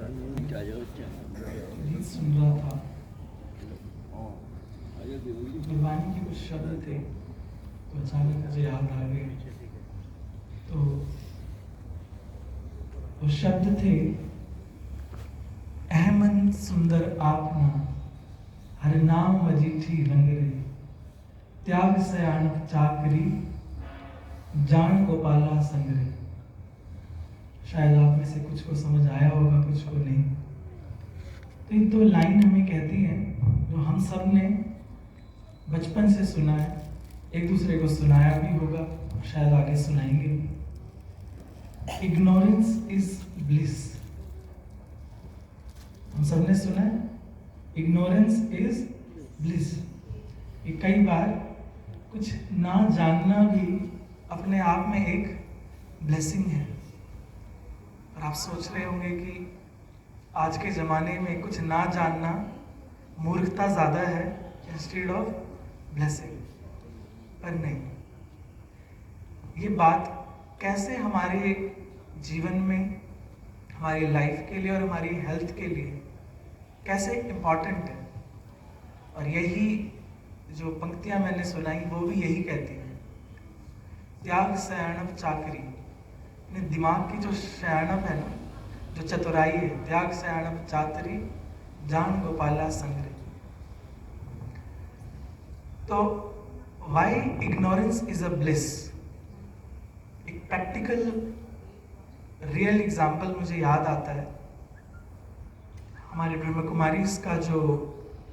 गीत सुन रहा था, गुरबानी के कुछ शब्द थे तो अचानक मुझे याद आ गए। तो वो शब्द थे, अहमन सुंदर आपना हर नाम मजीठी रंग रे, त्याग सयानक चाकरी जान गोपाला संग रे। शायद आप में से कुछ को समझ आया होगा, कुछ को नहीं। तो ये दो लाइन हमें कहती हैं जो हम सब ने बचपन से सुना है, एक दूसरे को सुनाया भी होगा, शायद आगे सुनाएंगे भी। Ignorance is bliss. हम सब ने सुना है, इग्नोरेंस इज ब्लिस। ये कई बार कुछ ना जानना भी अपने आप में एक ब्लेसिंग है। और आप सोच रहे होंगे कि आज के ज़माने में कुछ ना जानना मूर्खता ज़्यादा है इंस्टेड ऑफ ब्लेसिंग। पर नहीं, ये बात कैसे हमारे जीवन में, हमारी लाइफ के लिए और हमारी हेल्थ के लिए कैसे इम्पॉर्टेंट है। और यही जो पंक्तियां मैंने सुनाई वो भी यही कहती हैं, त्याग सयानप चाकरी। दिमाग की जो शयानप है ना, जो चतुराई है, त्याग सयानप चातरी जान गोपाला संग्रह। तो why ignorance is a bliss. एक प्रैक्टिकल रियल एग्जाम्पल मुझे याद आता है। हमारे ब्रह्म कुमारीज का जो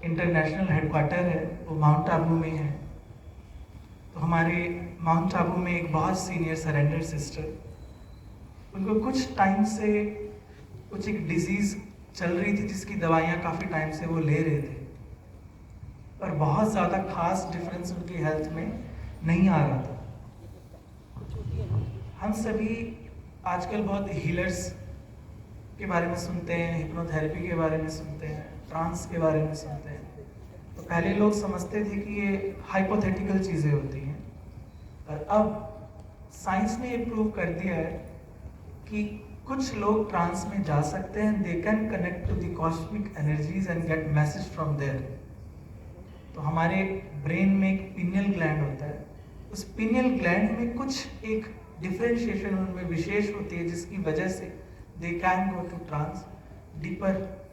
इंटरनेशनल हेडक्वार्टर है वो माउंट आबू में है। तो हमारे माउंट आबू में एक बहुत सीनियर सरेंडर सिस्टर, उनको कुछ टाइम से कुछ एक डिजीज़ चल रही थी जिसकी दवाइयाँ काफ़ी टाइम से वो ले रहे थे, पर बहुत ज़्यादा खास डिफरेंस उनकी हेल्थ में नहीं आ रहा था। हम सभी आजकल बहुत हीलर्स के बारे में सुनते हैं, हिप्नोथेरेपी के बारे में सुनते हैं, ट्रांस के बारे में सुनते हैं। तो पहले लोग समझते थे कि ये हाइपोथेटिकल चीज़ें होती हैं, और अब साइंस ने ये प्रूव कर दिया है कि कुछ लोग ट्रांस में जा सकते हैं। They can connect to the cosmic energies and get message from there. तो हमारे ब्रेन में एक पिनियल ग्लैंड होता है, उस पिनियल ग्लैंड में कुछ एक डिफरेंशिएशन उनमें विशेष होती है जिसकी वजह से they can go to trance, deeper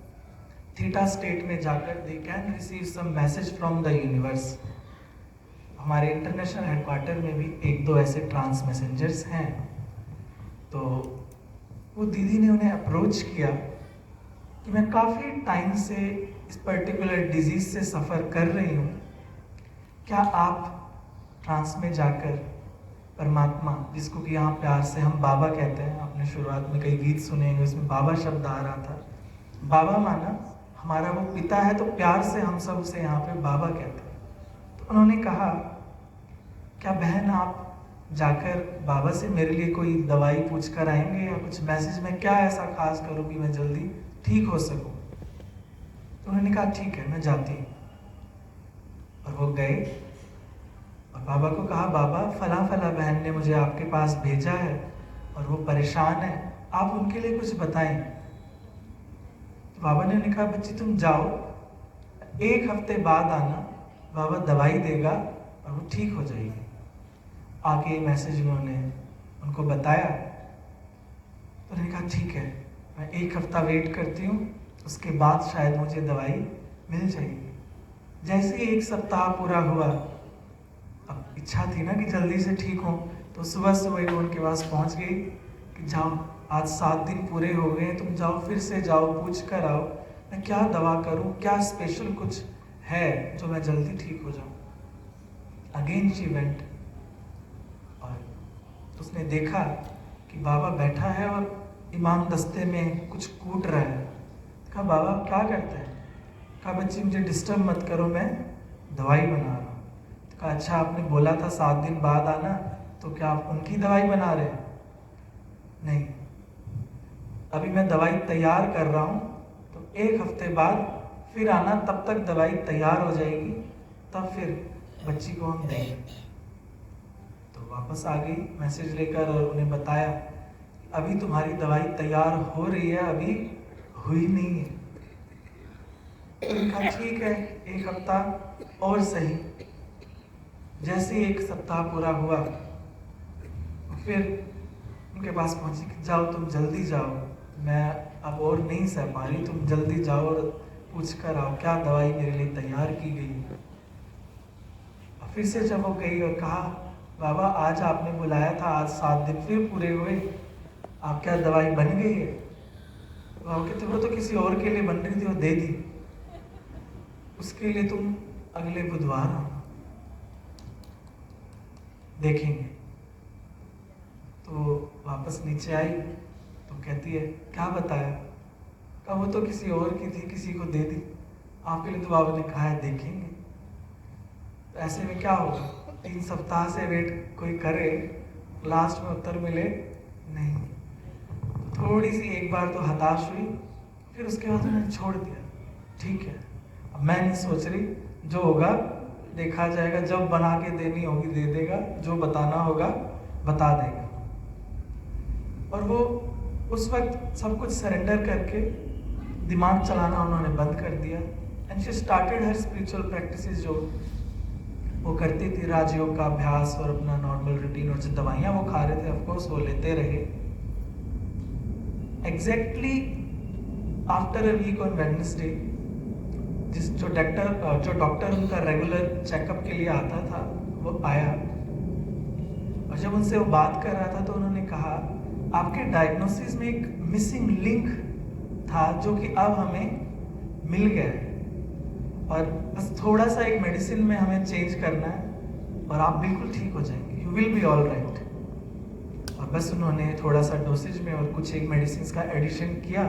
theta state में जाकर they can receive some message from the universe. हमारे इंटरनेशनल हेडक्वार्टर में भी एक दो ऐसे ट्रांस मैसेंजर्स हैं। तो वो दीदी ने उन्हें अप्रोच किया कि मैं काफ़ी टाइम से इस पर्टिकुलर डिजीज़ से सफ़र कर रही हूँ, क्या आप ट्रांस में जाकर परमात्मा, जिसको कि यहाँ प्यार से हम बाबा कहते हैं, आपने शुरुआत में कई गीत सुने हैं उसमें बाबा शब्द आ रहा था। बाबा माना हमारा वो पिता है, तो प्यार से हम सब उसे यहाँ पे बाबा कहते हैं। तो उन्होंने कहा, क्या बहन आप जाकर बाबा से मेरे लिए कोई दवाई पूछ कर आएंगे, या कुछ मैसेज में क्या ऐसा खास करूँ कि मैं जल्दी ठीक हो सकूँ। तो उन्होंने कहा ठीक है, मैं जाती हूँ। और वो गए और बाबा को कहा, बाबा फला फला बहन ने मुझे आपके पास भेजा है और वो परेशान है, आप उनके लिए कुछ बताएं। तो बाबा ने कहा, बच्ची तुम जाओ, 1 हफ्ते बाद आना, बाबा दवाई देगा और वो ठीक हो जाएगी। आगे मैसेज उन्होंने उनको बताया। तो उन्होंने कहा ठीक है, मैं 1 हफ्ता वेट करती हूँ, उसके बाद शायद मुझे दवाई मिल जाएगी। जैसे ही 1 सप्ताह पूरा हुआ, अब इच्छा थी ना कि जल्दी से ठीक हो, तो सुबह सुबह वो उनके पास पहुँच गई कि जाओ, आज 7 दिन पूरे हो गए, तुम जाओ, फिर से जाओ, पूछ कर आओ मैं क्या दवा करूँ, क्या स्पेशल कुछ है जो मैं जल्दी ठीक हो जाऊँ। अगेन शी वेंट, और उसने देखा कि बाबा बैठा है और इमाम दस्ते में कुछ कूट रहा है। कहा, बाबा क्या करते हैं? कहा, बच्ची मुझे डिस्टर्ब मत करो, मैं दवाई बना रहा हूँ। तो कहा, अच्छा आपने बोला था 7 दिन बाद आना, तो क्या आप उनकी दवाई बना रहे हैं? नहीं, अभी मैं दवाई तैयार कर रहा हूँ, तो 1 हफ्ते बाद फिर आना, तब तक दवाई तैयार हो जाएगी, तब फिर बच्ची को हम देंगे। तो वापस आ गई मैसेज लेकर और उन्हें बताया, अभी तुम्हारी दवाई तैयार हो रही है, अभी हुई नहीं है। तो कहा ठीक है, 1 हफ्ता और सही। जैसे 1 सप्ताह पूरा हुआ, फिर उनके पास पहुंची कि जाओ तुम जल्दी जाओ, मैं अब और नहीं सह पा रही, तुम जल्दी जाओ और पूछ कर आओ क्या दवाई मेरे लिए तैयार की गई। फिर से जब वो गई और कहा बाबा आज आपने बुलाया था, आज 7 दिन फिर पूरे हुए, आप क्या दवाई बन गई है? बाबा कहते वो तो किसी और के लिए बन रही थी, वो दे दी, उसके लिए तुम अगले बुधवार आना, देखेंगे। तो वापस नीचे आई तो कहती है क्या बताया? कहा वो तो किसी और की थी, किसी को दे दी, आपके लिए तो बाबा ने कहा है देखेंगे। तो ऐसे में क्या होगा, 3 सप्ताह से वेट कोई करे, लास्ट में उत्तर मिले नहीं। थोड़ी सी एक बार तो हताश हुई, फिर उसके बाद उन्होंने छोड़ दिया, ठीक है अब मैं नहीं सोच रही, जो होगा देखा जाएगा, जब बना के देनी होगी दे देगा, जो बताना होगा बता देगा। और वो उस वक्त सब कुछ सरेंडर करके दिमाग चलाना उन्होंने बंद कर दिया। And she started her spiritual practices जो वो करती थी, राजयोग का अभ्यास और अपना नॉर्मल रूटीन, और जो दवाइयाँ वो खा रहे थे ऑफकोर्स वो लेते रहे। Exactly after a week on Wednesday, जो डॉक्टर उनका रेगुलर चेकअप के लिए आता था वो आया, और जब उनसे वो बात कर रहा था तो उन्होंने कहा आपके डायग्नोसिस में एक मिसिंग लिंक था जो कि अब हमें मिल गया है, और बस थोड़ा सा एक मेडिसिन में हमें चेंज करना है और आप बिल्कुल ठीक हो जाएंगे, you will be all right. और बस उन्होंने थोड़ा सा डोसेज में और कुछ एक मेडिसिन का एडिशन किया,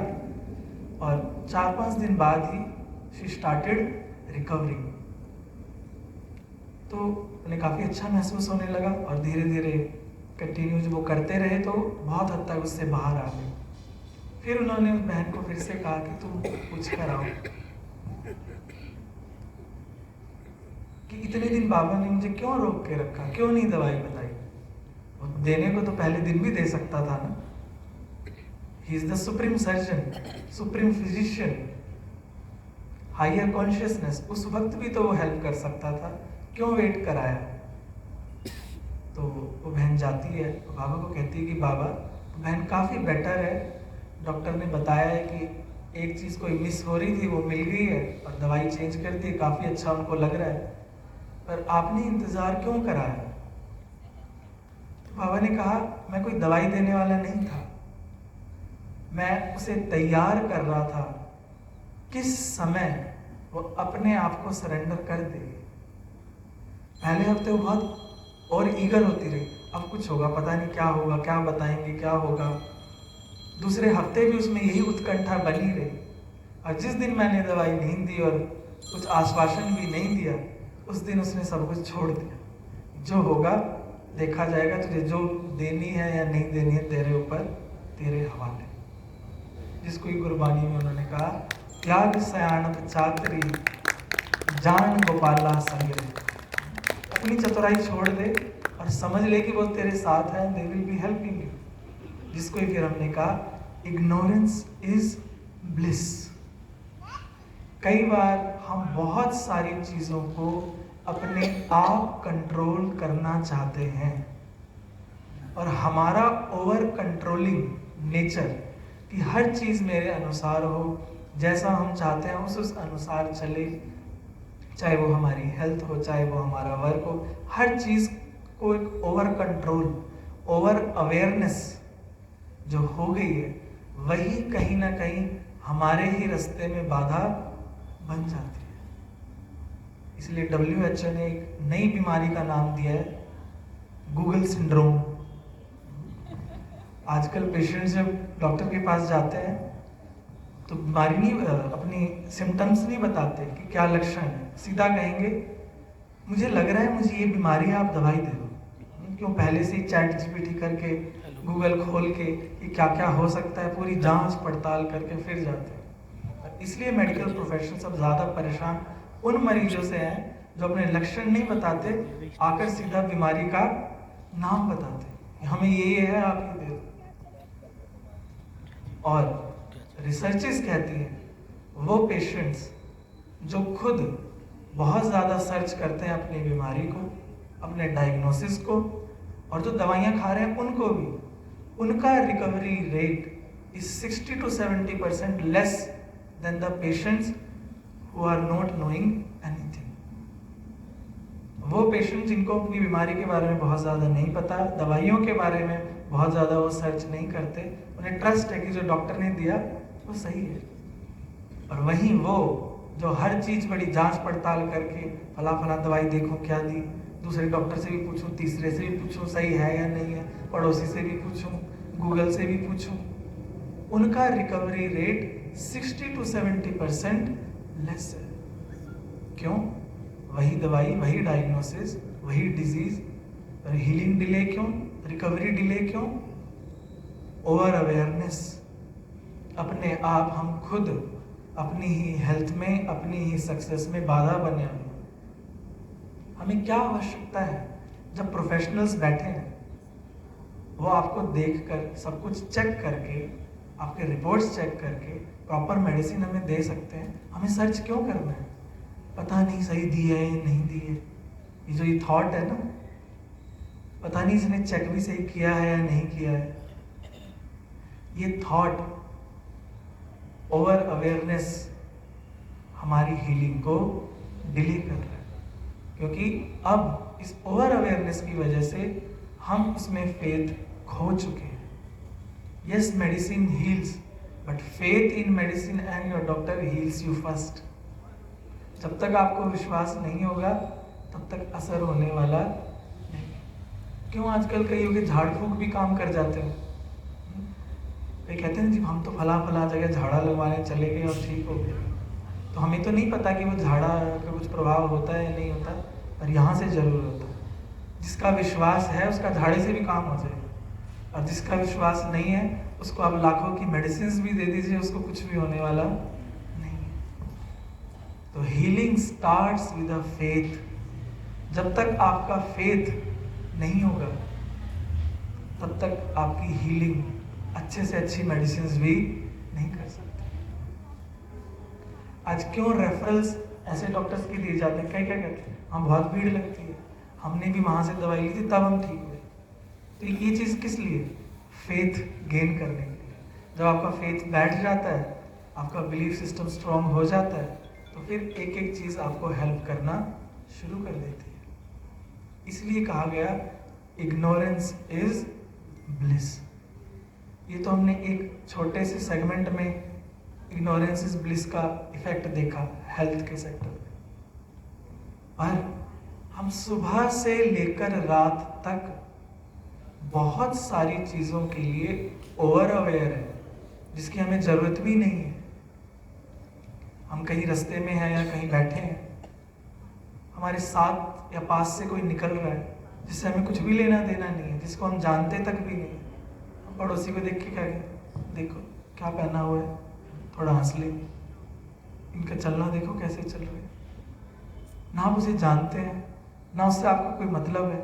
और 4-5 दिन बाद ही शी स्टार्टेड रिकवरिंग। तो उन्हें काफ़ी अच्छा महसूस होने लगा, और धीरे धीरे कंटिन्यू जब वो करते रहे तो बहुत हद तक उससे बाहर आ गए। फिर उन्होंने उस बहन को फिर से कहा कि तुम पूछ कर आओ कि इतने दिन बाबा ने मुझे क्यों रोक के रखा, क्यों नहीं दवाई बताई? और देने को तो पहले दिन भी दे सकता था ना। He is the supreme surgeon, supreme physician, higher consciousness, उस वक्त भी तो वो हेल्प कर सकता था, क्यों वेट कराया? तो वो बहन जाती है, तो बाबा को कहती है कि बाबा बहन काफ़ी बेटर है, डॉक्टर ने बताया है कि एक चीज़ कोई मिस हो रही थी वो मिल गई है, और दवाई चेंज कर दी, काफ़ी अच्छा उनको लग रहा है, पर आपने इंतज़ार क्यों कराया? तो बाबा ने कहा मैं कोई दवाई देने वाला नहीं था, मैं उसे तैयार कर रहा था किस समय वो अपने आप को सरेंडर कर देगी। पहले हफ्ते वो बहुत और ईगर होती रही, अब कुछ होगा, पता नहीं क्या होगा, क्या बताएंगे, क्या होगा। दूसरे हफ्ते भी उसमें यही उत्कंठा बनी रही, और जिस दिन मैंने दवाई नहीं दी और कुछ आश्वासन भी नहीं दिया, उस दिन उसने सब कुछ छोड़ दिया। जो होगा देखा जाएगा, तुझे जो देनी है या नहीं देनी है तेरे ऊपर, तेरे हवाले। जिसको गुरबानी में उन्होंने कहा त्याग सयानत चातरी जान गोपाला संग, अपनी चतुराई छोड़ दे और समझ ले कि वो तेरे साथ है, they will be helping you. जिसको फिर हमने कहा इग्नोरेंस इज ब्लिस। कई बार हम बहुत सारी चीज़ों को अपने आप कंट्रोल करना चाहते हैं, और हमारा ओवर कंट्रोलिंग नेचर कि हर चीज़ मेरे अनुसार हो, जैसा हम चाहते हैं उस अनुसार चले, चाहे वो हमारी हेल्थ हो, चाहे वो हमारा वर्क हो, हर चीज़ को एक ओवर कंट्रोल, ओवर अवेयरनेस जो हो गई है, वही कहीं ना कहीं हमारे ही रास्ते में बाधा बन जाती है। इसलिए WHO ने एक नई बीमारी का नाम दिया है गूगल सिंड्रोम। आजकल पेशेंट्स जब डॉक्टर के पास जाते हैं तो बीमारी नहीं, अपनी सिम्टम्स नहीं बताते कि क्या लक्षण है, सीधा कहेंगे मुझे लग रहा है मुझे ये बीमारी है, आप दवाई दे दो। क्यों? पहले से ही चैट GPT करके, गूगल खोल के कि क्या क्या हो सकता है, पूरी जांच पड़ताल करके फिर जाते हैं। इसलिए मेडिकल प्रोफेशन सब ज़्यादा परेशान उन मरीजों से हैं जो अपने लक्षण नहीं बताते, आकर सीधा बीमारी का नाम बताते, हमें ये है आप ये दे दो। और रिसर्चेस कहती हैं, वो पेशेंट्स जो खुद बहुत ज़्यादा सर्च करते हैं अपनी बीमारी को, अपने डायग्नोसिस को, और जो दवाइयाँ खा रहे हैं उनको भी, उनका recovery rate is 60 to 70% less than the patients who are not knowing anything. वो पेशेंट जिनको अपनी बीमारी के बारे में बहुत ज़्यादा नहीं पता, दवाइयों के बारे में बहुत ज़्यादा वो सर्च नहीं करते, उन्हें ट्रस्ट है कि जो डॉक्टर ने दिया वो सही है। और वहीं वो जो हर चीज़ बड़ी जांच पड़ताल करके फला दवाई देखो क्या दी, दूसरे डॉक्टर से भी पूछूं, तीसरे से भी पूछूं सही है या नहीं है, पड़ोसी से भी पूछूं, गूगल से भी पूछूं, उनका रिकवरी रेट 60 to 70% लेस है। क्यों? वही दवाई, वही डायग्नोसिस, वही डिजीज, हीलिंग डिले क्यों, रिकवरी डिले क्यों? Over awareness. अपने आप हम खुद अपनी ही हेल्थ में, अपनी ही सक्सेस में बाधा बने हुए। हमें क्या आवश्यकता है? जब प्रोफेशनल्स बैठे हैं, वो आपको देखकर सब कुछ चेक करके, आपके रिपोर्ट्स चेक करके प्रॉपर मेडिसिन हमें दे सकते हैं। हमें सर्च क्यों करना है? पता नहीं सही दी है या नहीं दी है। ये जो ये थॉट है ना, पता नहीं इसने चेक भी सही किया है या नहीं किया है, ये थॉट, ओवर अवेयरनेस हमारी हीलिंग को डिले कर रहा है। क्योंकि अब इस ओवर अवेयरनेस की वजह से हम उसमें फेथ खो चुके हैं। Yes, medicine heels, but faith in medicine and your doctor heels you first. जब तक आपको विश्वास नहीं होगा तब तक असर होने वाला नहीं। क्यों आजकल कई लोग झाड़ फूक भी काम कर जाते हैं। वे कहते हैं जी हम तो फला जगह झाड़ा लगवाने चले गए और ठीक हो गए। तो हमें तो नहीं पता कि वो झाड़ा का कुछ प्रभाव होता है या नहीं होता, पर यहाँ से जरूर होता है। जिसका विश्वास है उसका झाड़े से भी काम हो जाएगा, और जिसका विश्वास नहीं है उसको आप लाखों की मेडिसिन भी दे दीजिए, उसको कुछ भी होने वाला नहीं है। तो healing starts with a faith. जब तक आपका फेथ नहीं होगा तब तक आपकी हीलिंग अच्छे से अच्छी मेडिसिन भी नहीं कर सकते। आज क्यों रेफरल्स ऐसे डॉक्टर्स के दिए जाते हैं? क्या क्या कहते हैं, हम बहुत भीड़ लगती है, हमने भी वहां से दवाई ली थी तब हम ठीक हुए। तो ये चीज़ किस लिए? फेथ गेन करने के लिए। जब आपका फेथ बैठ जाता है, आपका बिलीफ सिस्टम स्ट्रांग हो जाता है, तो फिर एक एक चीज़ आपको हेल्प करना शुरू कर देती है। इसलिए कहा गया इग्नोरेंस इज ब्लिस। ये तो हमने एक छोटे से सेगमेंट में इग्नोरेंस इज ब्लिस का इफेक्ट देखा हेल्थ के सेक्टर में, पर हम सुबह से लेकर रात तक बहुत सारी चीज़ों के लिए ओवर अवेयर है, जिसकी हमें ज़रूरत भी नहीं है। हम कहीं रास्ते में हैं या कहीं बैठे हैं, हमारे साथ या पास से कोई निकल रहा है जिससे हमें कुछ भी लेना देना नहीं है, जिसको हम जानते तक भी नहीं। हम पड़ोसी को देख के क्या कहें, देखो क्या पहना हुआ है, थोड़ा हंस ले, इनका चलना देखो कैसे चल रहे हैं। ना आप उसे जानते हैं, ना उससे आपको कोई मतलब है,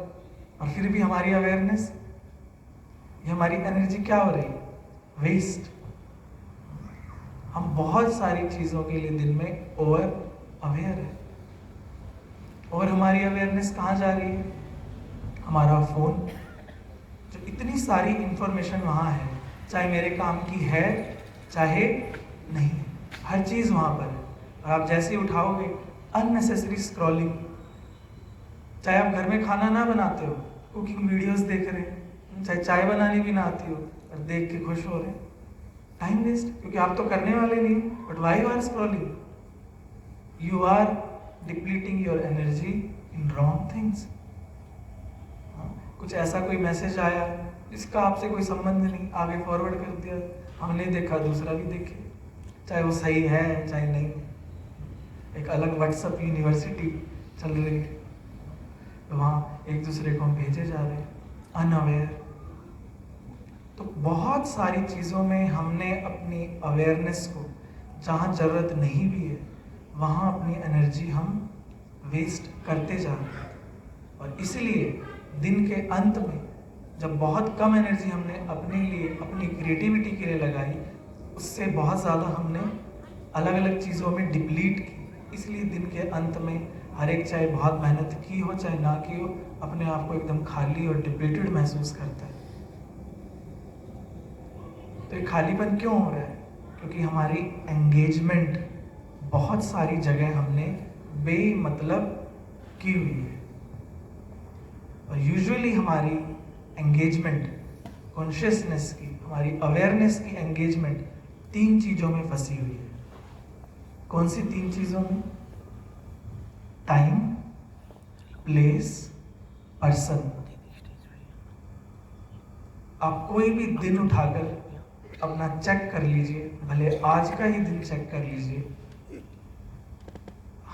और फिर भी हमारी अवेयरनेस, ये हमारी एनर्जी क्या हो रही है? वेस्ट। हम बहुत सारी चीज़ों के लिए दिन में ओवर अवेयर है। और हमारी अवेयरनेस कहाँ जा रही है? हमारा फ़ोन, जो इतनी सारी इंफॉर्मेशन वहाँ है, चाहे मेरे काम की है चाहे नहीं, हर चीज़ वहाँ पर है। और आप जैसे ही उठाओगे, अननेसेसरी स्क्रॉलिंग। चाहे आप घर में खाना ना बनाते हो, कुकिंग वीडियोस देख रहे हैं, चाहे चाय बनानी भी ना आती हो और देख के खुश हो रहे हैं, टाइम वेस्ट, क्योंकि आप तो करने वाले नहीं। But why you are scrolling? You are depleting your energy in wrong things. कुछ ऐसा कोई मैसेज आया जिसका आपसे कोई संबंध नहीं, आगे फॉरवर्ड कर दिया, हमने देखा, दूसरा भी देखे, चाहे वो सही है चाहे नहीं। एक अलग व्हाट्सएप यूनिवर्सिटी चल रही है, तो वहाँ एक दूसरे को हम भेजे जा रहे हैं अनअवेयर। तो बहुत सारी चीज़ों में हमने अपनी अवेयरनेस को, जहाँ ज़रूरत नहीं भी है वहाँ अपनी एनर्जी हम वेस्ट करते जा रहे हैं। और इसीलिए दिन के अंत में जब बहुत कम एनर्जी हमने अपने लिए, अपनी क्रिएटिविटी के लिए लगाई, उससे बहुत ज़्यादा हमने अलग अलग चीज़ों में डिप्लीट की। इसलिए दिन के अंत में हर एक चाहे बहुत मेहनत की हो चाहे ना की हो, अपने आप को एकदम खाली और डिप्लीटेड महसूस करता है। तो ये खालीपन क्यों हो रहा है? क्योंकि हमारी एंगेजमेंट बहुत सारी जगह हमने बेमतलब की हुई है। और यूजुअली हमारी एंगेजमेंट कॉन्शियसनेस की, हमारी अवेयरनेस की एंगेजमेंट 3 चीज़ों में फंसी हुई है। कौन सी 3 चीज़ों में? Time, place, person. आप कोई भी दिन उठाकर अपना चेक कर लीजिए, भले आज का ही दिन चेक कर लीजिए।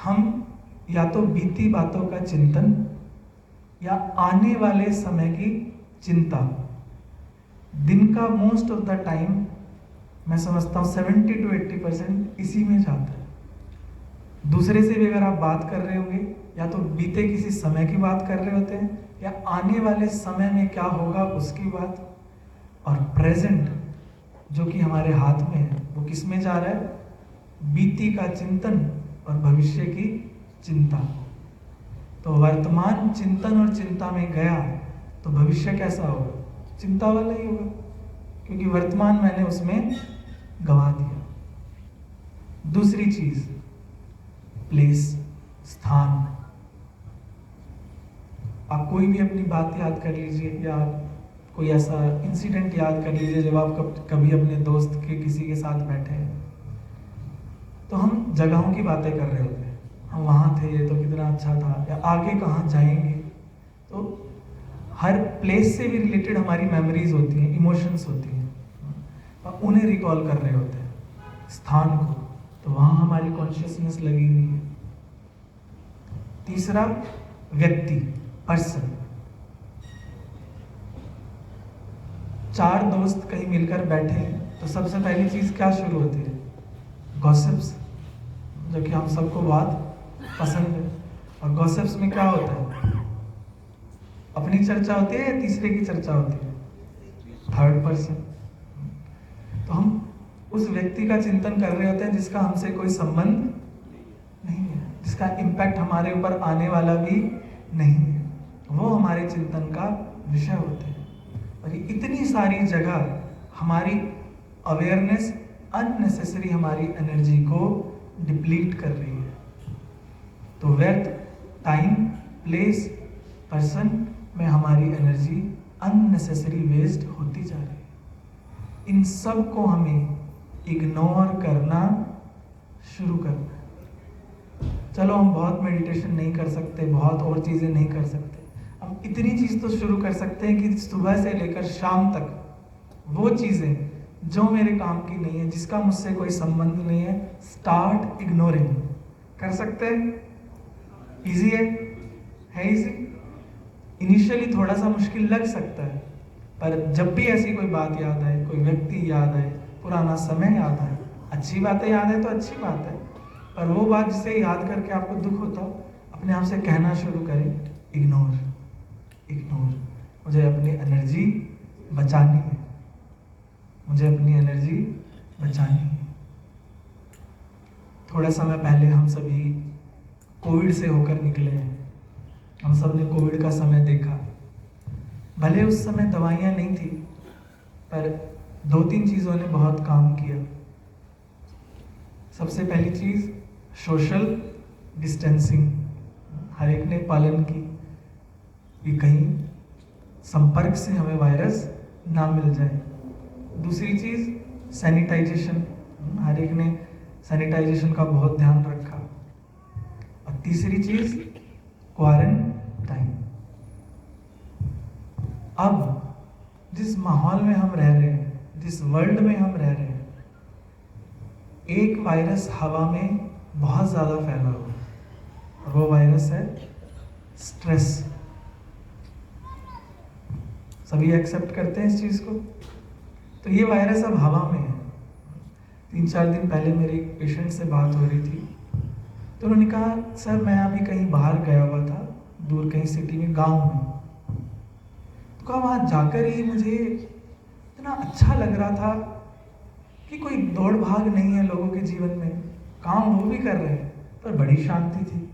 हम या तो बीती बातों का चिंतन या आने वाले समय की चिंता, दिन का मोस्ट ऑफ द टाइम मैं समझता हूँ 70 to 80% इसी में जाता है। दूसरे से भी अगर आप बात कर रहे होंगे, या तो बीते किसी समय की बात कर रहे होते हैं या आने वाले समय में क्या होगा उसकी बात। और प्रेजेंट जो कि हमारे हाथ में है, वो किस में जा रहा है? बीती का चिंतन और भविष्य की चिंता। तो वर्तमान चिंतन और चिंता में गया तो भविष्य कैसा होगा? चिंता वाला ही होगा, क्योंकि वर्तमान मैंने उसमें गवा दिया। दूसरी चीज, प्लेस, स्थान। आप कोई भी अपनी बात याद कर लीजिए या कोई ऐसा इंसिडेंट याद कर लीजिए जब आप कभी अपने दोस्त के किसी के साथ बैठे हैं, तो हम जगहों की बातें कर रहे होते हैं। हम वहाँ थे तो कितना अच्छा था, या आगे कहाँ जाएंगे। तो हर प्लेस से भी रिलेटेड हमारी मेमोरीज होती हैं, इमोशंस होती हैं, और उन्हें रिकॉल कर रहे होते हैं, स्थान को। तो वहाँ हमारी कॉन्शियसनेस लगी हुई है। तीसरा, व्यक्ति, पर्सन। 4 दोस्त कहीं मिलकर बैठे हैं तो सबसे पहली चीज क्या शुरू होती है? गॉसिप्स, जो कि हम सबको बात पसंद है। और गॉसिप्स में क्या होता है? अपनी चर्चा होती है या तीसरे की चर्चा होती है? Third person. तो हम उस व्यक्ति का चिंतन कर रहे होते हैं जिसका हमसे कोई संबंध नहीं है, जिसका इम्पैक्ट हमारे ऊपर आने वाला भी नहीं है। वो हमारे चिंतन का विषय होते हैं। और ये इतनी सारी जगह हमारी अवेयरनेस अननेसेसरी हमारी एनर्जी को डिप्लीट कर रही है। तो व्यर्थ टाइम, प्लेस, पर्सन में हमारी एनर्जी अननेसेसरी वेस्ट होती जा रही है। इन सब को हमें इग्नोर करना शुरू करना है। चलो हम बहुत मेडिटेशन नहीं कर सकते, बहुत और चीज़ें नहीं कर सकते, हम इतनी चीज़ तो शुरू कर सकते हैं कि सुबह से लेकर शाम तक वो चीज़ें जो मेरे काम की नहीं है, जिसका मुझसे कोई संबंध नहीं है, स्टार्ट इग्नोरिंग। कर सकते हैं? इजी है इजी। इनिशियली थोड़ा सा मुश्किल लग सकता है, पर जब भी ऐसी कोई बात याद आए, कोई व्यक्ति याद आए, पुराना समय याद आए, अच्छी बातें याद है तो अच्छी बात है, पर वो बात जिसे याद करके आपको दुख होता हो, अपने आप से कहना शुरू करें, इग्नोर। मुझे अपनी एनर्जी बचानी है, मुझे अपनी एनर्जी बचानी है। थोड़ा समय पहले हम सभी कोविड से होकर निकले हैं। हम सब ने कोविड का समय देखा। भले उस समय दवाइयाँ नहीं थी, पर 2-3 चीज़ों ने बहुत काम किया। सबसे पहली चीज़, सोशल डिस्टेंसिंग हर एक ने पालन की कि कहीं संपर्क से हमें वायरस ना मिल जाए। दूसरी चीज़, सैनिटाइजेशन, हर एक ने सैनिटाइजेशन का बहुत ध्यान रखा। और तीसरी चीज़, क्वारंटाइन। अब जिस माहौल में हम रह रहे हैं, जिस वर्ल्ड में हम रह रहे हैं, एक वायरस हवा में बहुत ज़्यादा फैला हुआ है, और वो वायरस है स्ट्रेस। सभी एक्सेप्ट करते हैं इस चीज़ को। तो ये वायरस अब हवा में है। 3-4 दिन पहले मेरे एक पेशेंट से बात हो रही थी, तो उन्होंने कहा, सर मैं अभी कहीं बाहर गया हुआ था, दूर कहीं सिटी में, गांव में। तो कहा वहाँ जाकर ही मुझे इतना अच्छा लग रहा था कि कोई दौड़ भाग नहीं है लोगों के जीवन में, काम वो भी कर रहे हैं, पर बड़ी शांति थी।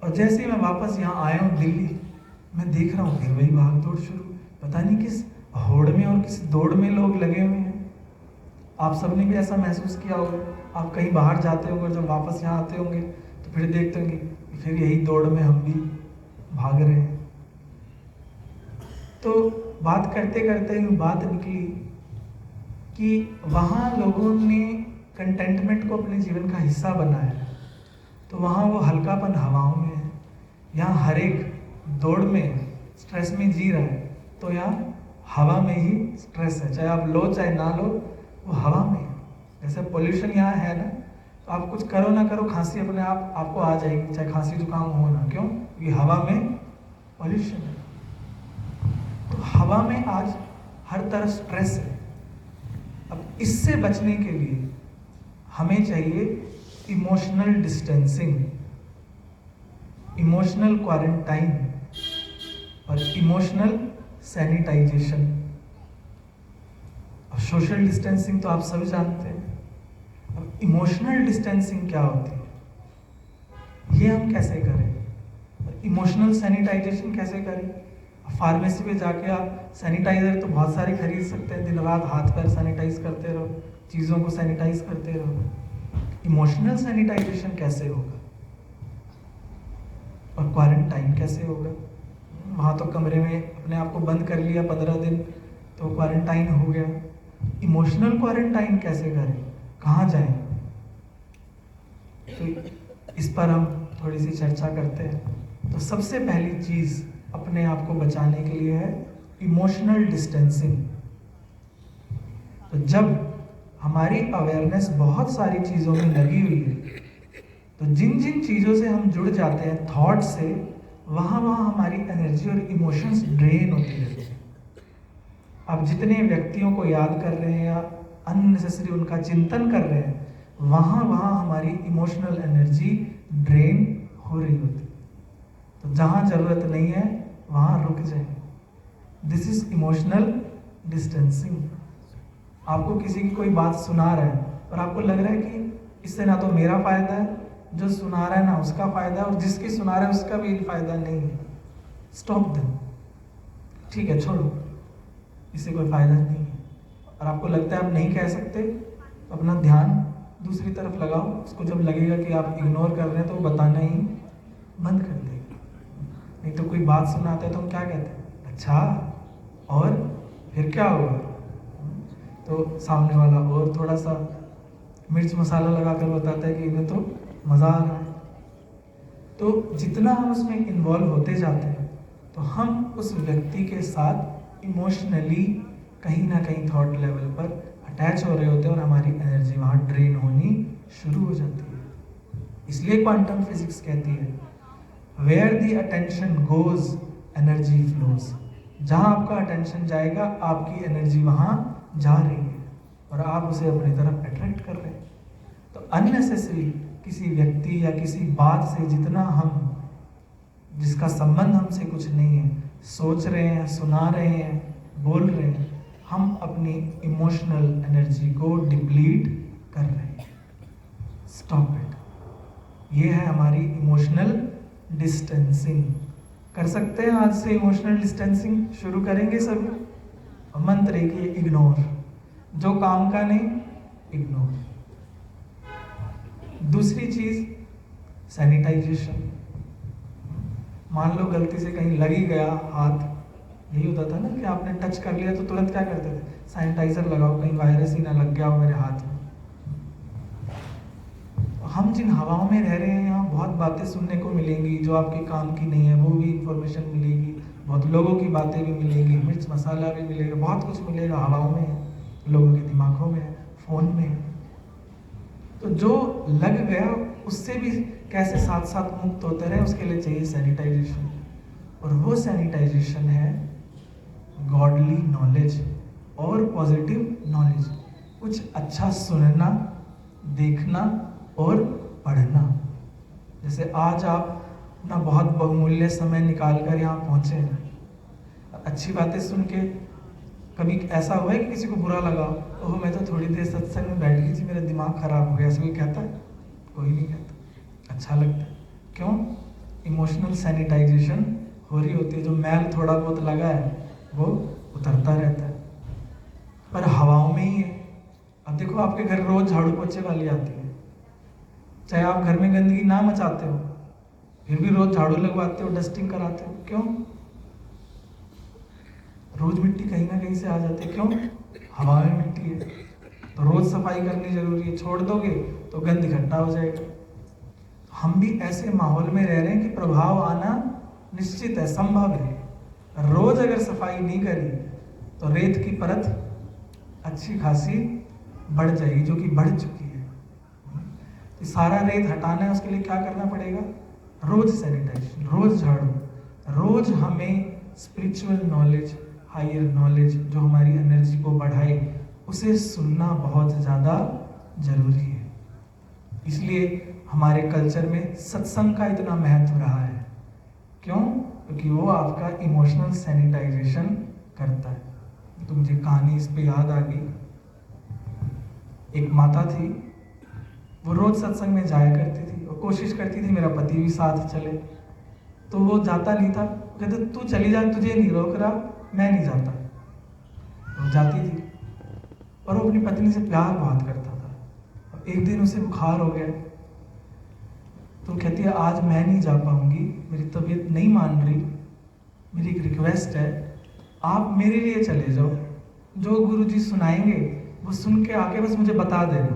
और जैसे ही मैं वापस यहाँ आया हूँ दिल्ली, मैं देख रहा हूँ फिर वही भाग दौड़ शुरू। पता नहीं किस होड़ में और किस दौड़ में लोग लगे हुए हैं। आप सबने भी ऐसा महसूस किया होगा। आप कहीं बाहर जाते होंगे और जब वापस यहाँ आते होंगे तो फिर देखते होंगे फिर यही दौड़ में हम भी भाग रहे हैं। तो बात करते करते बात निकली कि वहाँ लोगों ने कंटेंटमेंट को अपने जीवन का हिस्सा बनाया, तो वहाँ वो हल्कापन हवाओं में है। यहाँ हर एक दौड़ में स्ट्रेस में जी रहा है, तो यहाँ हवा में ही स्ट्रेस है, चाहे आप लो चाहे ना लो, वो हवा में है। जैसे पोल्यूशन यहाँ है ना, तो आप कुछ करो ना करो खांसी अपने आप आपको आ जाएगी, चाहे खांसी जुकाम हो ना। क्यों? क्योंकि हवा में पोल्यूशन है। तो हवा में आज हर तरफ स्ट्रेस है। अब इससे बचने के लिए हमें चाहिए इमोशनल डिस्टेंसिंग, इमोशनल क्वारंटाइन और इमोशनल सैनिटाइजेशन। अब सोशल डिस्टेंसिंग तो आप सभी जानते हैं। अब इमोशनल डिस्टेंसिंग क्या होती है, ये हम कैसे करें? और इमोशनल सैनिटाइजेशन कैसे करें? फार्मेसी पे जाके आप सैनिटाइजर तो बहुत सारे खरीद सकते हैं, दिन रात हाथ पैर सैनिटाइज करते रहो, चीज़ों को सैनिटाइज करते रहो। इमोशनल सैनिटाइजेशन कैसे होगा और क्वारंटाइन कैसे होगा? वहाँ तो कमरे में अपने आप को बंद कर लिया 15 दिन, तो क्वारंटाइन हो गया। इमोशनल क्वारंटाइन कैसे करें, कहाँ जाएं? तो इस पर हम थोड़ी सी चर्चा करते हैं। तो सबसे पहली चीज़ अपने आप को बचाने के लिए है इमोशनल डिस्टेंसिंग। तो जब हमारी अवेयरनेस बहुत सारी चीज़ों में लगी हुई है, तो जिन जिन चीज़ों से हम जुड़ जाते हैं थॉट से, वहाँ हमारी एनर्जी और इमोशंस ड्रेन होती रहती है। आप जितने व्यक्तियों को याद कर रहे हैं या अननेसेसरी उनका चिंतन कर रहे हैं, वहाँ हमारी इमोशनल एनर्जी ड्रेन हो रही होती है। तो जहाँ ज़रूरत नहीं है वहाँ रुक जाए। This is emotional distancing. आपको किसी की कोई बात सुना रहा है और आपको लग रहा है कि इससे ना तो मेरा फ़ायदा है, जो सुना रहा है ना उसका फ़ायदा है, और जिसकी सुना रहा है उसका भी फ़ायदा नहीं है। Stop them. ठीक है, छोड़ो, इससे कोई फ़ायदा नहीं है। और आपको लगता है आप नहीं कह सकते, तो अपना ध्यान दूसरी तरफ लगाओ। उसको जब लगेगा कि आप इग्नोर कर रहे हैं तो वो बताना ही बंद कर देगा। नहीं तो कोई बात सुनाते हैं तो हम क्या कहते हैं, अच्छा और फिर क्या हुआ? तो सामने वाला और थोड़ा सा मिर्च मसाला लगा कर बताता है कि इन्हें तो मज़ा आ रहा है। तो जितना हम उसमें इन्वॉल्व होते जाते हैं, तो हम उस व्यक्ति के साथ इमोशनली कहीं ना कहीं थॉट लेवल पर अटैच हो रहे होते हैं और हमारी एनर्जी वहाँ ड्रेन होनी शुरू हो जाती है। इसलिए क्वांटम फिजिक्स कहती है where the attention goes energy flows. जहाँ आपका अटेंशन जाएगा आपकी एनर्जी वहाँ जा रही है और आप उसे अपनी तरफ अट्रैक्ट कर रहे हैं। तो अननेसेसरी किसी व्यक्ति या किसी बात से जितना हम, जिसका संबंध हमसे कुछ नहीं है, सोच रहे हैं, सुना रहे हैं, बोल रहे हैं, हम अपनी इमोशनल एनर्जी को डिप्लीट कर रहे हैं। Stop it. ये है हमारी इमोशनल डिस्टेंसिंग। कर सकते हैं आज से इमोशनल डिस्टेंसिंग शुरू करेंगे सभी। मंत्र एक ही, इग्नोर। जो काम का नहीं, इग्नोर। दूसरी चीज सैनिटाइजेशन। मान लो गलती से कहीं लग ही गया हाथ, यही होता था ना कि आपने टच कर लिया तो तुरंत क्या करते थे, सैनिटाइजर लगाओ, कहीं वायरस ही ना लग गया हो मेरे हाथ में। हम जिन हवाओं में रह रहे हैं, यहाँ बहुत बातें सुनने को मिलेंगी जो आपके काम की नहीं है, वो भी इंफॉर्मेशन मिलेगी, बहुत लोगों की बातें भी मिलेंगी, मिर्च मसाला भी मिलेगा, बहुत कुछ मिलेगा। हवाओं में है, लोगों के दिमागों में है, फोन में है। तो जो लग गया उससे भी कैसे साथ साथ मुक्त होते रहे, उसके लिए चाहिए सैनिटाइजेशन। और वो सैनिटाइजेशन है गॉडली नॉलेज और पॉजिटिव नॉलेज। कुछ अच्छा सुनना, देखना और पढ़ना। जैसे आज आप अपना बहुत बहुमूल्य समय निकाल कर यहाँ पहुँचे हैं, अच्छी बातें सुन के कभी ऐसा हुआ है कि किसी को बुरा लगा, ओह मैं तो थोड़ी देर सत्संग में बैठ गई थी, मेरा दिमाग खराब हो गया, ऐसा कोई कहता है? कोई नहीं कहता। अच्छा लगता है। क्यों? इमोशनल सैनिटाइजेशन हो रही होती है, जो मैल थोड़ा बहुत लगा है वो उतरता रहता है। पर हवाओं में ही है। अब देखो आपके घर रोज झाड़ू पोछे वाली आती है, चाहे आप घर में गंदगी ना मचाते हो फिर भी रोज झाड़ू लगवाते हो, डस्टिंग कराते हो। क्यों? रोज मिट्टी कहीं ना कहीं से आ जाती है। क्यों? हवा में मिट्टी है, तो रोज सफाई करनी जरूरी है। छोड़ दोगे तो गंद इकट्ठा हो जाएगा। हम भी ऐसे माहौल में रह रहे हैं कि प्रभाव आना निश्चित है, संभव है। रोज अगर सफाई नहीं करी तो रेत की परत अच्छी खासी बढ़ जाएगी, जो कि बढ़ चुकी है। तो सारा रेत हटाना है, उसके लिए क्या करना पड़ेगा? रोज सैनिटाइजेशन, रोज झाड़ू, रोज हमें स्पिरिचुअल नॉलेज, हायर नॉलेज जो हमारी एनर्जी को बढ़ाए, उसे सुनना बहुत ज़्यादा जरूरी है। इसलिए हमारे कल्चर में सत्संग का इतना महत्व रहा है। क्यों? क्योंकि वो आपका इमोशनल सैनिटाइजेशन करता है। तो मुझे कहानी इस पे याद आ गई। एक माता थी, वो रोज सत्संग में जाया करती थी और कोशिश करती थी मेरा पति भी साथ चले, तो वो जाता नहीं था। कहते तू चली जा, तुझे नहीं रोक रहा, मैं नहीं जाता। वो जाती थी और वो अपनी पत्नी से प्यार बहुत करता था। एक दिन उसे बुखार हो गया, तो कहती है आज मैं नहीं जा पाऊंगी, मेरी तबीयत नहीं मान रही, मेरी एक रिक्वेस्ट है, आप मेरे लिए चले जाओ, जो गुरुजी सुनाएंगे वो सुन के आके बस मुझे बता देना।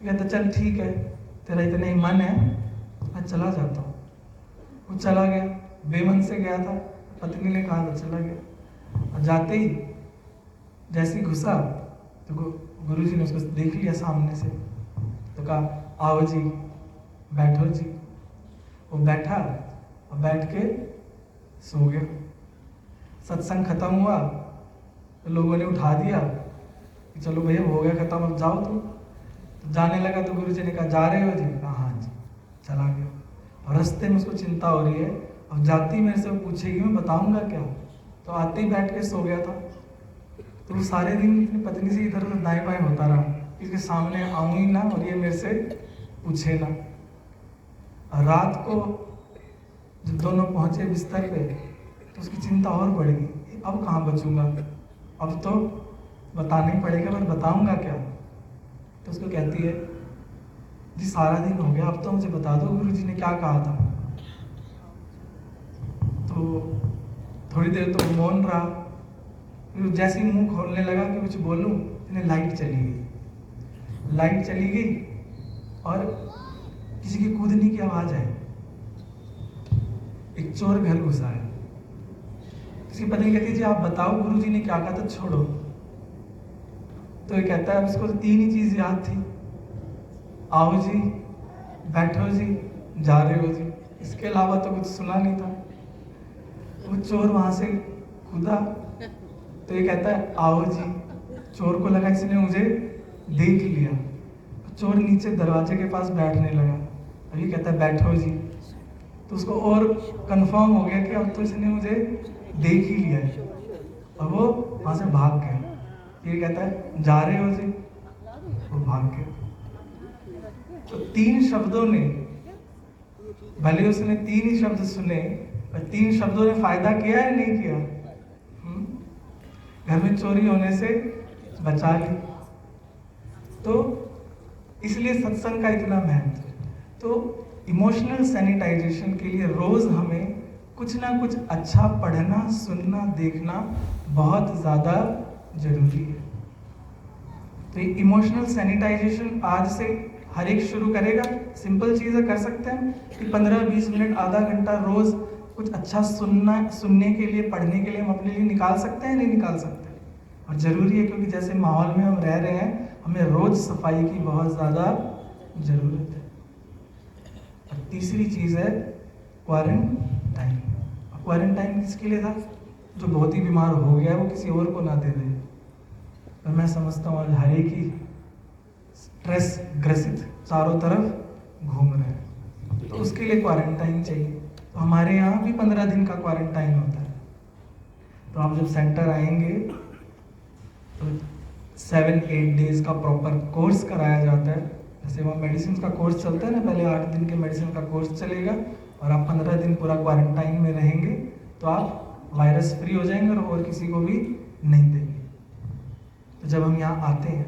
कहता चल ठीक है, तेरा इतना ही मन है, मैं चला जाता हूँ। वो चला गया, बेमन से गया था, पत्नी ने कहा था चला गया। और जाते ही जैसे ही घुसा तो गुरुजी ने उसको देख लिया सामने से, तो कहा आओ जी, बैठो जी। वो बैठा और बैठ के सो गया। सत्संग खत्म हुआ तो लोगों ने उठा दिया कि चलो भैया हो गया खत्म, अब जाओ तुम। तो जाने लगा तो गुरुजी ने कहा जा रहे हो जी? कहा हाँ जी। चला गया और रास्ते में उसको चिंता हो रही है, अब जाती मेरे से वो पूछेगी मैं बताऊंगा क्या, तो आते ही बैठ के सो गया था। तो वो सारे दिन अपनी पत्नी से इधर उधर दाएं बाएं होता रहा, इसके सामने आऊँ ही ना और ये मेरे से पूछे ना। और रात को जब दोनों पहुंचे बिस्तर पे तो उसकी चिंता और बढ़ गई, अब कहाँ बचूंगा, अब तो बताना ही पड़ेगा, पर बताऊंगा क्या। तो उसको कहती है जी सारा दिन हो गया, अब तो मुझे बता दो गुरुजी ने क्या कहा था। तो थोड़ी देर तो मौन रहा, फिर जैसे ही मुंह खोलने लगा कि कुछ बोलूं, इन्हें लाइट चली गई। लाइट चली गई और किसी की कूदने की आवाज आई। एक चोर घर घुसा है। उसकी पत्नी कहती जी आप बताओ गुरुजी ने क्या कहा था, छोड़ो। तो ये कहता है उसको तो तीन ही चीज याद थी, आओ जी, बैठो जी, जा रहे हो जी, इसके अलावा तो कुछ सुना नहीं था। वो चोर वहां से कूदा तो ये कहता है आओ जी। चोर को लगा इसने मुझे देख लिया, चोर नीचे दरवाजे के पास बैठने लगा। अभी कहता है बैठो जी। तो उसको और कंफर्म हो गया कि अब तो इसने मुझे देख ही लिया है, और वो वहां से भाग गया। ये कहता है जा रहे हो जी, वो भाग गया। तो तीन शब्दों ने, भले उसने तीन ही शब्द सुने, पर तीन शब्दों ने फायदा किया है नहीं किया? घर में चोरी होने से बचा ली। तो इसलिए सत्संग का इतना महत्व है। तो इमोशनल सैनिटाइजेशन के लिए रोज हमें कुछ ना कुछ अच्छा पढ़ना, सुनना, देखना बहुत ज़्यादा जरूरी है। तो इमोशनल सैनिटाइजेशन आज से हर एक शुरू करेगा। सिंपल चीज़ें कर सकते हैं कि 15-20 मिनट, आधा घंटा रोज कुछ अच्छा सुनने के लिए, पढ़ने के लिए हम अपने लिए निकाल सकते हैं, नहीं निकाल सकते? और ज़रूरी है, क्योंकि जैसे माहौल में हम रह रहे हैं, हमें रोज सफाई की बहुत ज़्यादा ज़रूरत है। और तीसरी चीज़ है क्वारंटाइन। क्वारंटाइन किसके लिए था? जो बहुत ही बीमार हो गया है वो किसी और को ना दे दे। और मैं समझता हूँ आज हर एक ही स्ट्रेस ग्रसित चारों तरफ घूम रहे हैं, तो उसके लिए क्वारंटाइन चाहिए। तो हमारे यहाँ भी 15 दिन का क्वारंटाइन होता है। तो आप जब सेंटर आएंगे तो 7-8 डेज का प्रॉपर कोर्स कराया जाता है। जैसे वहाँ मेडिसिन का कोर्स चलता है ना, पहले 8 दिन के मेडिसिन का कोर्स चलेगा और आप 15 दिन पूरा क्वारंटाइन में रहेंगे, तो आप वायरस फ्री हो जाएंगे और किसी को भी नहीं देंगे। तो जब हम यहाँ आते हैं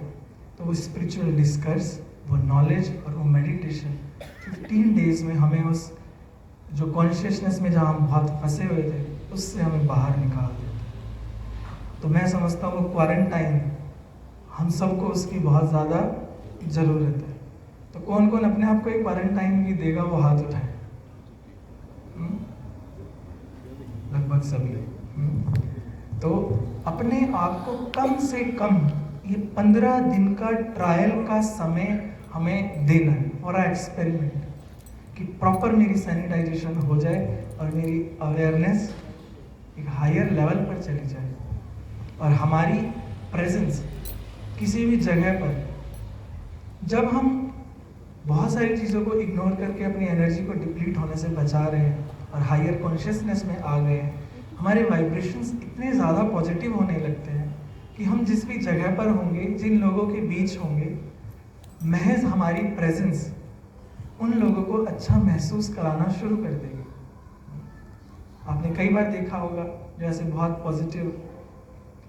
तो वो स्पिरिचुअल डिस्कर्स, वो नॉलेज और वो मेडिटेशन 15 डेज में हमें उस जो कॉन्शियसनेस में जहाँ हम बहुत फंसे हुए थे उससे हमें बाहर निकाल देते। तो मैं समझता हूँ वो क्वारंटाइन हम सबको उसकी बहुत ज़्यादा ज़रूरत है। तो कौन कौन अपने आप को एक क्वारंटाइन भी देगा, वो हाथ उठाए। लगभग सभी। तो अपने आप को कम से कम ये 15 दिन का ट्रायल का समय हमें देना है फॉर एक्सपेरिमेंट, कि प्रॉपर मेरी सैनिटाइजेशन हो जाए और मेरी अवेयरनेस एक हायर लेवल पर चली जाए और हमारी प्रेजेंस किसी भी जगह पर, जब हम बहुत सारी चीज़ों को इग्नोर करके अपनी एनर्जी को डिप्लीट होने से बचा रहे हैं और हायर कॉन्शियसनेस में आ गए हैं, हमारे वाइब्रेशंस इतने ज़्यादा पॉजिटिव होने लगते हैं कि हम जिस भी जगह पर होंगे, जिन लोगों के बीच होंगे, महज हमारी प्रेजेंस उन लोगों को अच्छा महसूस कराना शुरू कर देगी। आपने कई बार देखा होगा जैसे बहुत पॉजिटिव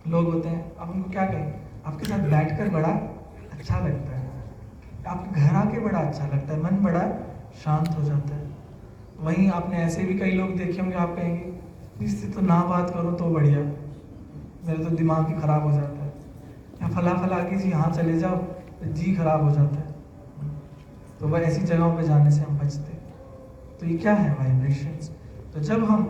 लोग होते हैं, आप उनको क्या कहें, आपके साथ बैठकर बड़ा अच्छा लगता है, आपके घर आके बड़ा अच्छा लगता है, मन बड़ा शांत हो जाता है। वहीं आपने ऐसे भी कई लोग देखे होंगे, आप कहेंगे इससे तो ना बात करो तो बढ़िया, मेरा तो दिमाग ही खराब हो जाता है, या फला फला की जी यहाँ चले जाओ तो जी खराब हो जाता है। तो वह ऐसी जगहों पे जाने से हम बचते। तो ये क्या है, वाइब्रेशंस। तो जब हम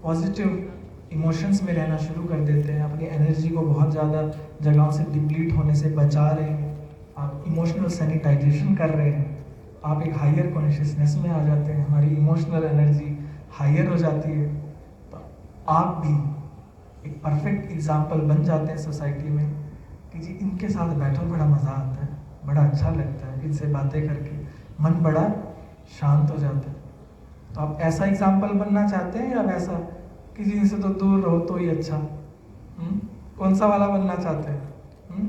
पॉजिटिव इमोशंस में रहना शुरू कर देते हैं, अपनी एनर्जी को बहुत ज़्यादा जगहों से डिप्लीट होने से बचा रहे हैं, आप इमोशनल सैनिटाइजेशन कर रहे हैं, आप एक हायर कॉन्शियसनेस में आ जाते हैं, हमारी इमोशनल एनर्जी हायर हो जाती है, तो आप भी एक परफेक्ट एग्जाम्पल बन जाते हैं सोसाइटी में कि जी इनके साथ बैठो बड़ा मज़ा आता है, बड़ा अच्छा लगता है, इनसे बातें करके मन बड़ा शांत हो जाता है। तो आप ऐसा एग्जाम्पल बनना चाहते हैं या वैसा कि जिनसे तो दूर रहो तो ही अच्छा? कौन सा वाला बनना चाहते हैं?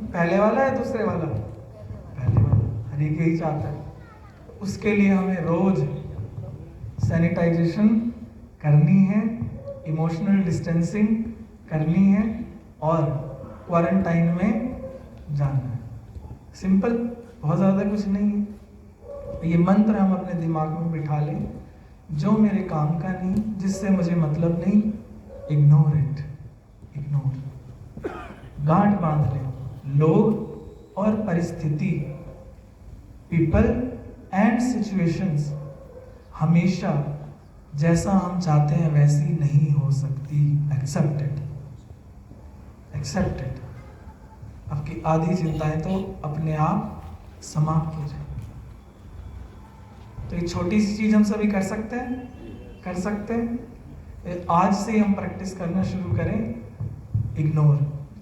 पहले वाला या दूसरे वाला? पहले वाला, हर एक यही चाहता है। उसके लिए हमें रोज सैनिटाइजेशन करनी है, इमोशनल डिस्टेंसिंग करनी है और क्वारंटाइन में जाना है। सिंपल, बहुत ज़्यादा कुछ नहीं है। ये मंत्र हम अपने दिमाग में बिठा लें, जो मेरे काम का नहीं, जिससे मुझे मतलब नहीं, इग्नोर इट, इग्नोर। गांठ बांध लें, लोग और परिस्थिति, पीपल एंड सिचुएशंस हमेशा जैसा हम चाहते हैं वैसी नहीं हो सकती। Accept it, accept it. आपकी आधी चिंताएं तो अपने आप समाप्त हो जाए। तो एक छोटी सी चीज हम सभी कर सकते हैं, कर सकते हैं। आज से हम प्रैक्टिस करना शुरू करें इग्नोर।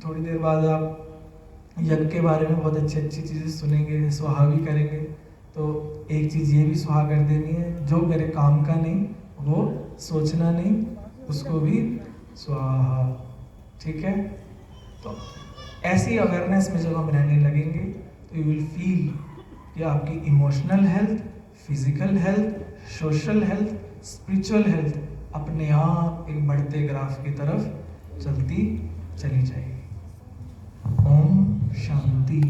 थोड़ी देर बाद आप यज्ञ के बारे में बहुत अच्छी अच्छी चीज़ें सुनेंगे, स्वाहा भी करेंगे। तो एक चीज़ ये भी स्वाहा कर देनी है, जो मेरे काम का नहीं वो सोचना नहीं, उसको भी स्वाहा। ठीक है? तो ऐसी अवेयरनेस में जब हम रहने लगेंगे तो यू विल फील कि आपकी emotional health, physical health, social health, spiritual health अपने आप एक बढ़ते ग्राफ की तरफ चलती चली जाएगी। ओम शांति।